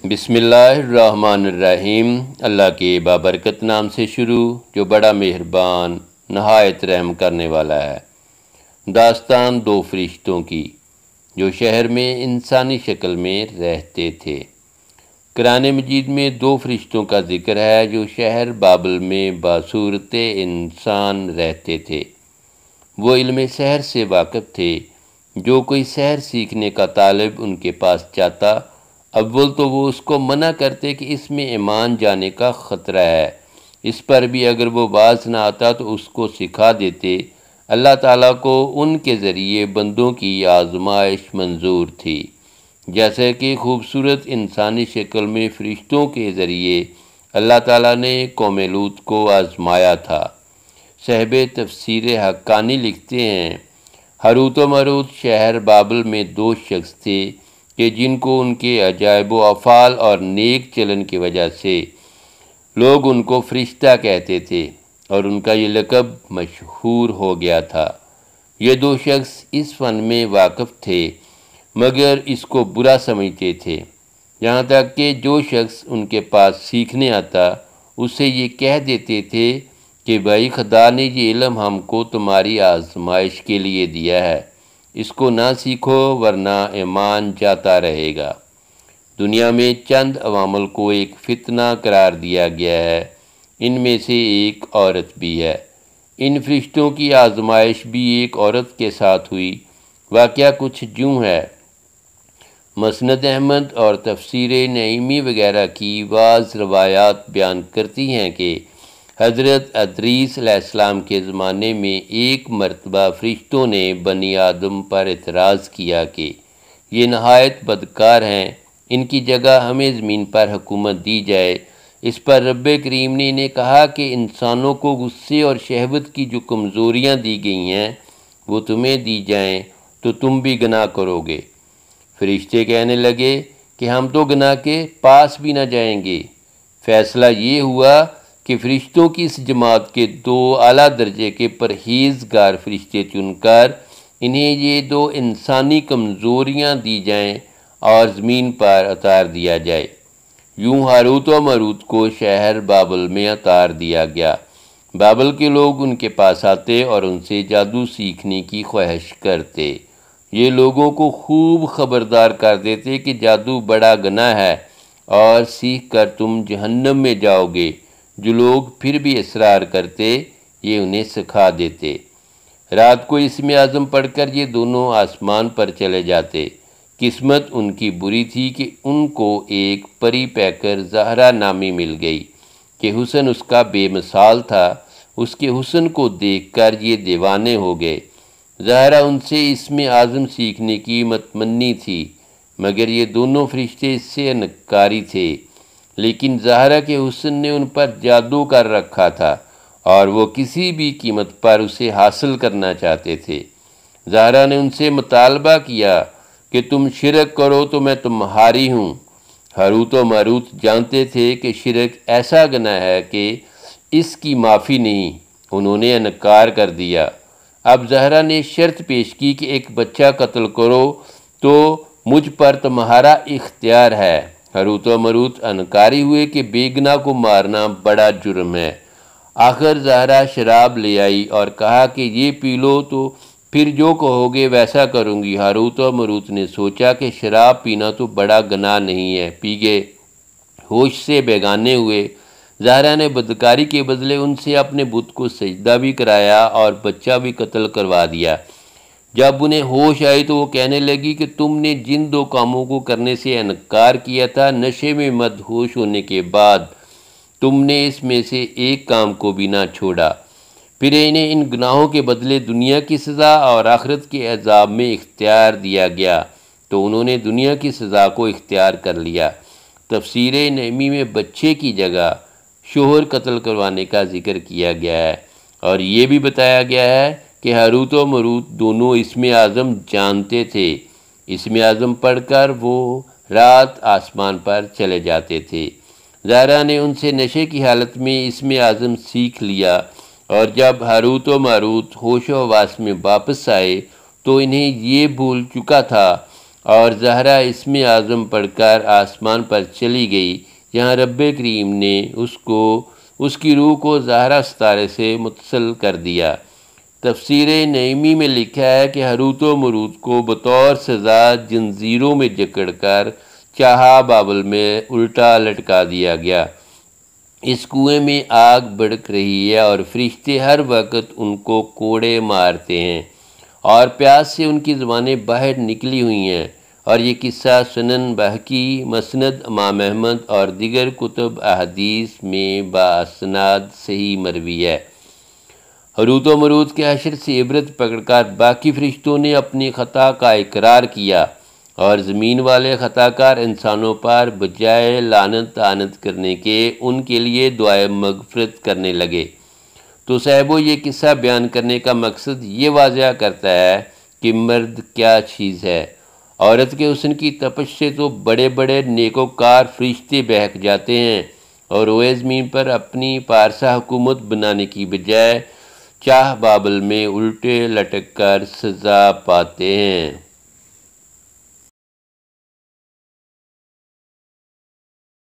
بسم اللہ الرحمن الرحیم۔ اللہ کے بابرکت نام سے شروع جو بڑا مہربان نہایت رحم کرنے والا ہے۔ داستان دو فرشتوں کی جو شہر میں انسانی شکل میں رہتے تھے۔ قرآن مجید میں دو فرشتوں کا ذکر ہے جو شہر بابل میں باصورت انسان رہتے تھے۔ وہ علم سحر سے واقف تھے۔ جو کوئی سحر سیکھنے کا طالب ان کے پاس جاتا، اول تو وہ اس کو منع کرتے کہ اس میں ایمان جانے کا خطرہ ہے۔ اس پر بھی اگر وہ باز نہ آتا تو اس کو سکھا دیتے۔ اللہ تعالیٰ کو ان کے ذریعے بندوں کی آزمائش منظور تھی، جیسے کہ خوبصورت انسانی شکل میں فرشتوں کے ذریعے اللہ تعالیٰ نے قوم لوط کو آزمایا تھا۔ صاحب تفسیر حقانی لکھتے ہیں، ہاروت و ماروت شہر بابل میں دو شخص تھے کہ جن کو ان کے عجائب و افعال اور نیک چلن کی وجہ سے لوگ ان کو فرشتہ کہتے تھے اور ان کا یہ لقب مشہور ہو گیا تھا۔ یہ دو شخص اس فن میں واقف تھے مگر اس کو برا سمجھتے تھے، یہاں تک کہ جو شخص ان کے پاس سیکھنے آتا اسے یہ کہہ دیتے تھے کہ بھائی خدا نے یہ علم ہم کو تمہاری آزمائش کے لیے دیا ہے، اس کو نہ سیکھو ورنہ ایمان جاتا رہے گا۔ دنیا میں چند عوامل کو ایک فتنہ قرار دیا گیا ہے، ان میں سے ایک عورت بھی ہے۔ ان فرشتوں کی آزمائش بھی ایک عورت کے ساتھ ہوئی۔ واقعہ کچھ یوں ہے، مسند احمد اور تفسیر نعیمی وغیرہ کی بعض روایات بیان کرتی ہیں کہ حضرت ادریس علیہ السلام کے زمانے میں ایک مرتبہ فرشتوں نے بنی آدم پر اعتراض کیا کہ یہ نہایت بدکار ہیں، ان کی جگہ ہمیں زمین پر حکومت دی جائے۔ اس پر رب کریم نے انہیں کہا کہ انسانوں کو غصے اور شہوت کی جو کمزوریاں دی گئی ہیں وہ تمہیں دی جائیں تو تم بھی گناہ کرو گے۔ فرشتے کہنے لگے کہ ہم تو گناہ کے پاس بھی نہ جائیں گے۔ فیصلہ یہ ہوا کہ فرشتوں کی اس جماعت کے دو اعلیٰ درجے کے پرہیزگار فرشتے چن کر انہیں یہ دو انسانی کمزوریاں دی جائیں اور زمین پر اتار دیا جائے۔ یوں ہاروت و ماروت کو شہر بابل میں اتار دیا گیا۔ بابل کے لوگ ان کے پاس آتے اور ان سے جادو سیکھنے کی خواہش کرتے۔ یہ لوگوں کو خوب خبردار کر دیتے کہ جادو بڑا گناہ ہے اور سیکھ کر تم جہنم میں جاؤ گے۔ جو لوگ پھر بھی اصرار کرتے یہ انہیں سکھا دیتے۔ رات کو اسم اعظم پڑھ کر یہ دونوں آسمان پر چلے جاتے۔ قسمت ان کی بری تھی کہ ان کو ایک پری پیکر زہرا نامی مل گئی کہ حسن اس کا بے مثال تھا۔ اس کے حسن کو دیکھ کر یہ دیوانے ہو گئے۔ زہرا ان سے اسم اعظم سیکھنے کی متمنی تھی مگر یہ دونوں فرشتے اس سے انکاری تھے، لیکن زہرا کے حسن نے ان پر جادو کر رکھا تھا اور وہ کسی بھی قیمت پر اسے حاصل کرنا چاہتے تھے۔ زہرا نے ان سے مطالبہ کیا کہ تم شرک کرو تو میں تمہاری ہوں۔ ہاروت و ماروت جانتے تھے کہ شرک ایسا گناہ ہے کہ اس کی معافی نہیں، انہوں نے انکار کر دیا۔ اب زہرا نے شرط پیش کی کہ ایک بچہ قتل کرو تو مجھ پر تمہارا اختیار ہے۔ ہاروت و ماروت انکاری ہوئے کہ بے گناہ کو مارنا بڑا جرم ہے۔ آخر زہرا شراب لے آئی اور کہا کہ یہ پی لو تو پھر جو کہو گے ویسا کروں گی۔ ہاروت و ماروت نے سوچا کہ شراب پینا تو بڑا گناہ نہیں ہے، پی گئے۔ ہوش سے بیگانے ہوئے۔ زہرا نے بدکاری کے بدلے ان سے اپنے بت کو سجدہ بھی کرایا اور بچہ بھی قتل کروا دیا۔ جب انہیں ہوش آئی تو وہ کہنے لگی کہ تم نے جن دو کاموں کو کرنے سے انکار کیا تھا، نشے میں مدہوش ہونے کے بعد تم نے اس میں سے ایک کام کو بھی نہ چھوڑا۔ پھر انہیں ان گناہوں کے بدلے دنیا کی سزا اور آخرت کے عذاب میں اختیار دیا گیا تو انہوں نے دنیا کی سزا کو اختیار کر لیا۔ تفسیر نعیمی میں بچے کی جگہ شوہر قتل کروانے کا ذکر کیا گیا ہے اور یہ بھی بتایا گیا ہے کہ ہاروت و ماروت دونوں اسم اعظم جانتے تھے۔ اسم اعظم پڑھ کر وہ رات آسمان پر چلے جاتے تھے۔ زہرا نے ان سے نشے کی حالت میں اسم اعظم سیکھ لیا اور جب ہاروت و ماروت ہوش و حواس میں واپس آئے تو انہیں یہ بھول چکا تھا اور زہرا اسم اعظم پڑھ کر آسمان پر چلی گئی، جہاں رب کریم نے اس کی روح کو زہرا ستارے سے متصل کر دیا۔ تفسیر نعیمی میں لکھا ہے کہ ہاروت و ماروت کو بطور سزا جنزیروں میں جکڑ کر چاہا بابل میں الٹا لٹکا دیا گیا۔ اس کنویں میں آگ بھڑک رہی ہے اور فرشتے ہر وقت ان کو کوڑے مارتے ہیں اور پیاس سے ان کی زبانیں باہر نکلی ہوئی ہیں، اور یہ قصہ سنن بہقی، مسند امام احمد اور دیگر کتب احادیث میں باسناد صحیح مروی ہے۔ ہاروت و ماروت کے حشر سے عبرت پکڑ کر باقی فرشتوں نے اپنی خطا کا اقرار کیا، اور زمین والے خطا کار انسانوں پر بجائے لعنت طعنت کرنے کے ان کے لیے دعائے مغفرت کرنے لگے۔ تو صاحبو، یہ قصہ بیان کرنے کا مقصد یہ واضح کرتا ہے کہ مرد کیا چیز ہے۔ عورت کے حسن کی تپش سے تو بڑے بڑے نیکوکار فرشتے بہک جاتے ہیں اور روئے زمین پر اپنی پارسا حکومت بنانے کی بجائے چاہ بابل میں الٹے لٹک کر سزا پاتے ہیں۔